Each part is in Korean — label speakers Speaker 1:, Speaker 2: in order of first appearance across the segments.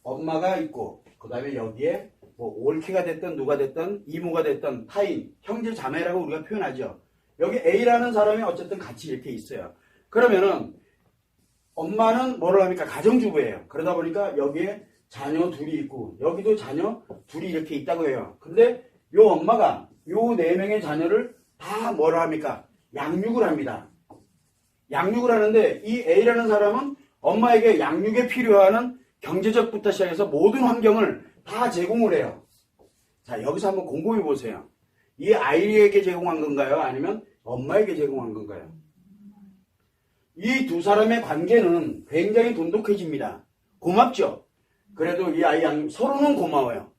Speaker 1: 엄마가 있고 그 다음에 여기에 뭐 올케가 됐든 누가 됐든 이모가 됐든 타인, 형제 자매라고 우리가 표현하죠. 여기 A라는 사람이 어쨌든 같이 이렇게 있어요. 그러면은 엄마는 뭐를 합니까? 가정주부예요. 그러다 보니까 여기에 자녀 둘이 있고 여기도 자녀 둘이 이렇게 있다고 해요. 근데 요 엄마가 요 네 명의 자녀를 다 뭐라 합니까? 양육을 합니다. 양육을 하는데 이 A라는 사람은 엄마에게 양육에 필요한 경제적부터 시작해서 모든 환경을 다 제공을 해요. 자, 여기서 한번 곰곰이 보세요. 이 아이에게 제공한 건가요? 아니면 엄마에게 제공한 건가요? 이 두 사람의 관계는 굉장히 돈독해집니다. 고맙죠? 그래도 이 아이 양육, 서로는 고마워요.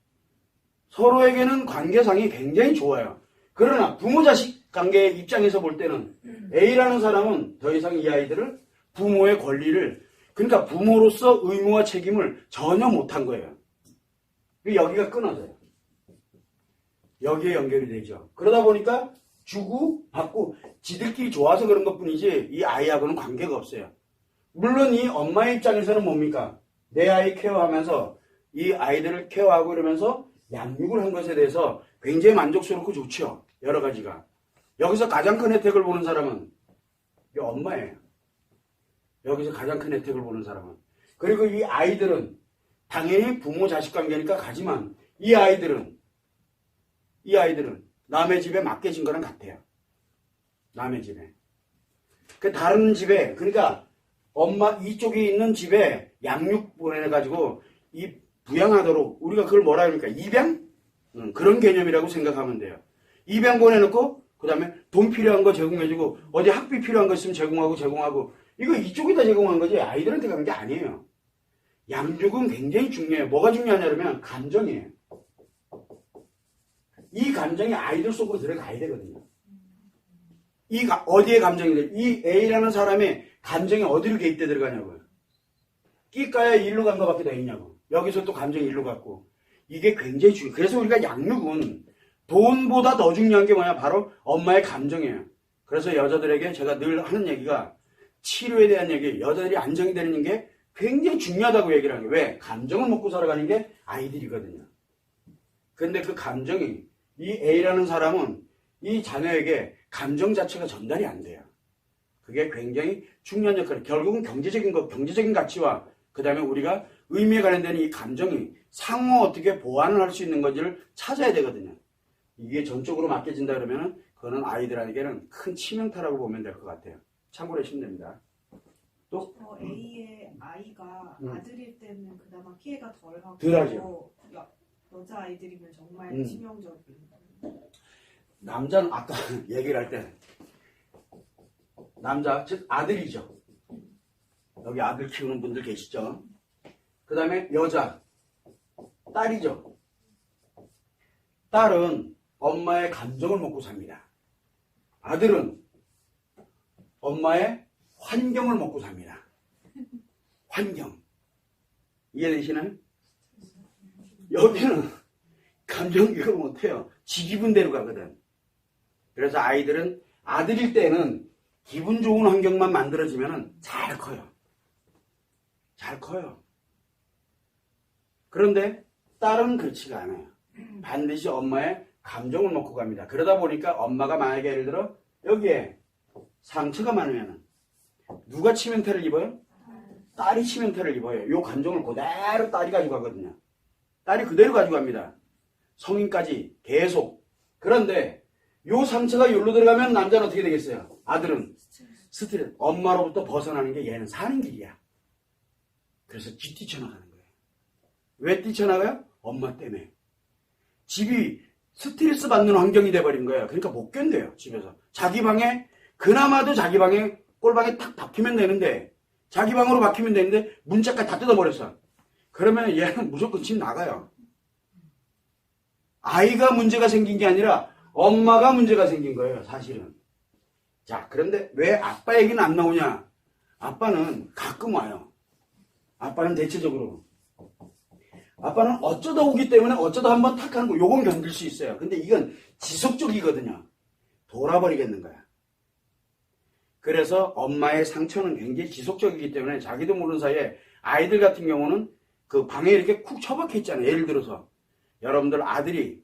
Speaker 1: 서로에게는 관계상이 굉장히 좋아요. 그러나 부모-자식 관계의 입장에서 볼 때는 A라는 사람은 더 이상 이 아이들을 부모의 권리를, 그러니까 부모로서 의무와 책임을 전혀 못한 거예요. 여기가 끊어져요. 여기에 연결이 되죠. 그러다 보니까 주고 받고 지들끼리 좋아서 그런 것뿐이지 이 아이하고는 관계가 없어요. 물론 이 엄마의 입장에서는 뭡니까? 내 아이 케어하면서 이 아이들을 케어하고 이러면서 양육을 한 것에 대해서 굉장히 만족스럽고 좋죠. 여러 가지가. 여기서 가장 큰 혜택을 보는 사람은 이 엄마예요. 여기서 가장 큰 혜택을 보는 사람은. 그리고 이 아이들은 당연히 부모-자식 관계니까 가지만 이 아이들은 남의 집에 맡겨진 거랑 같아요. 남의 집에. 그 다른 집에, 그러니까 엄마 이쪽에 있는 집에 양육 보내가지고 이 부양하도록 우리가 그걸 뭐라 합니까? 입양? 그런 개념이라고 생각하면 돼요. 입양 보내놓고 그 다음에 돈 필요한 거 제공해주고 어디 학비 필요한 거 있으면 제공하고 이거 이쪽에다 제공한 거지 아이들한테 간 게 아니에요. 양육은 굉장히 중요해요. 뭐가 중요하냐면 감정이에요. 이 감정이 아이들 속으로 들어가야 되거든요. 어디에 감정이 돼? 이 A라는 사람의 감정이 어디로 개입돼 들어가냐고요. 끼까야 일로 간 거밖에 더 있냐고. 여기서 또 감정이 일로 갔고. 이게 굉장히 중요해요. 그래서 우리가 양육은 돈보다 더 중요한 게 뭐냐? 바로 엄마의 감정이에요. 그래서 여자들에게 제가 늘 하는 얘기가 치료에 대한 얘기, 여자들이 안정이 되는 게 굉장히 중요하다고 얘기를 하는 거예요. 왜? 감정을 먹고 살아가는 게 아이들이거든요. 근데 그 감정이 이 A라는 사람은 이 자녀에게 감정 자체가 전달이 안 돼요. 그게 굉장히 중요한 역할을, 결국은 경제적인 가치와 그 다음에 우리가 의미에 관련된 이 감정이 상호 어떻게 보완을 할 수 있는 건지를 찾아야 되거든요. 이게 전적으로 맡겨진다 그러면은 그거는 아이들에게는 큰 치명타라고 보면 될 것 같아요. 참고로 하시면 됩니다. 또
Speaker 2: A의 아이가 아들일 때는 그나마 피해가 덜하고
Speaker 1: 덜하죠.
Speaker 2: 여자 아이들이면 정말 치명적인.
Speaker 1: 남자는 아까 얘기를 할 때 남자 즉 아들이죠. 여기 아들 키우는 분들 계시죠. 그 다음에 여자 딸이죠. 딸은 엄마의 감정을 먹고 삽니다. 아들은 엄마의 환경을 먹고 삽니다. 환경. 이해되시나요? 여기는 감정 교육을 못해요. 지 기분대로 가거든. 그래서 아이들은 아들일 때는 기분 좋은 환경만 만들어지면 잘 커요. 잘 커요. 그런데 딸은 그렇지가 않아요. 반드시 엄마의 감정을 먹고 갑니다. 그러다 보니까 엄마가 만약에 예를 들어 여기에 상처가 많으면 누가 치명타를 입어요? 딸이 치명타를 입어요. 이 감정을 그대로 딸이 가지고 가거든요. 딸이 그대로 가지고 갑니다. 성인까지 계속. 그런데 요 상처가 여기로 들어가면 남자는 어떻게 되겠어요? 아들은 스트레스. 엄마로부터 벗어나는 게 얘는 사는 길이야. 그래서 뛰쳐나가는 거예요. 왜 뛰쳐나가요? 엄마 때문에. 집이 스트레스 받는 환경이 돼버린 거예요. 그러니까 못 견뎌요. 집에서. 자기 방에 그나마도 자기 방에 꼴방에 딱 박히면 되는데 자기 방으로 박히면 되는데 문짝까지 다 뜯어버렸어. 그러면 얘는 무조건 집 나가요. 아이가 문제가 생긴 게 아니라 엄마가 문제가 생긴 거예요. 사실은. 자, 그런데 왜 아빠 얘기는 안 나오냐? 아빠는 가끔 와요. 아빠는 대체적으로. 아빠는 어쩌다 오기 때문에 어쩌다 한번 탁 하는 거 요건 견딜 수 있어요. 근데 이건 지속적이거든요. 돌아버리겠는 거야. 그래서 엄마의 상처는 굉장히 지속적이기 때문에 자기도 모르는 사이에 아이들 같은 경우는 그 방에 이렇게 쿡 처박혀 있잖아요. 예를 들어서 여러분들 아들이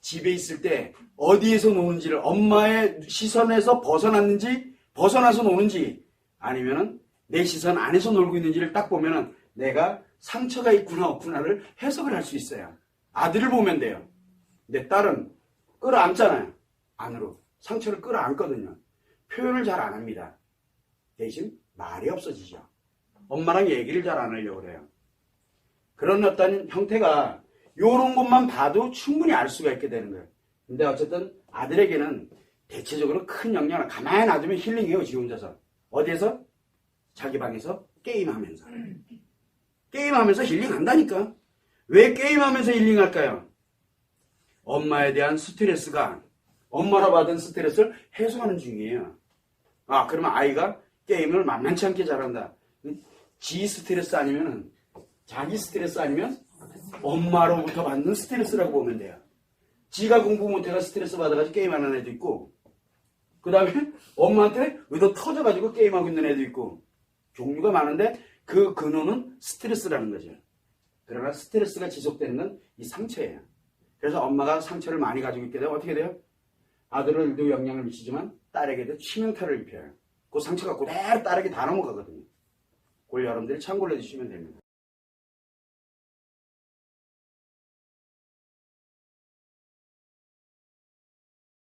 Speaker 1: 집에 있을 때 어디에서 노는지를 엄마의 시선에서 벗어났는지 벗어나서 노는지 아니면은 내 시선 안에서 놀고 있는지를 딱 보면은 내가 상처가 있구나 없구나를 해석을 할 수 있어요. 아들을 보면 돼요. 내 딸은 끌어안잖아요. 안으로. 상처를 끌어안거든요. 표현을 잘 안 합니다. 대신 말이 없어지죠. 엄마랑 얘기를 잘 안 하려고 그래요. 그런 어떤 형태가 요런 것만 봐도 충분히 알 수가 있게 되는 거예요. 근데 어쨌든 아들에게는 대체적으로 큰 영향을 가만히 놔두면 힐링해요. 지 혼자서. 어디에서? 자기 방에서 게임하면서. 게임하면서 힐링한다니까. 왜 게임하면서 힐링할까요? 엄마에 대한 스트레스가 엄마로 받은 스트레스를 해소하는 중이에요. 아, 그러면 아이가 게임을 만만치 않게 잘한다. 지 스트레스 아니면 자기 스트레스 아니면 엄마로부터 받는 스트레스라고 보면 돼요. 지가 공부 못해가 스트레스 받아가지고 게임하는 애도 있고 그 다음에 엄마한테 의도 터져가지고 게임하고 있는 애도 있고 종류가 많은데 그 근원은 스트레스라는 거죠. 그러나 스트레스가 지속되는 건 이 상처예요. 그래서 엄마가 상처를 많이 가지고 있게 되면 어떻게 돼요? 아들에도 영향을 미치지만 딸에게도 치명타를 입혀요. 그 상처가 그대로 딸에게 다 넘어가거든요. 그걸 여러분들이 참고를 해주시면 됩니다.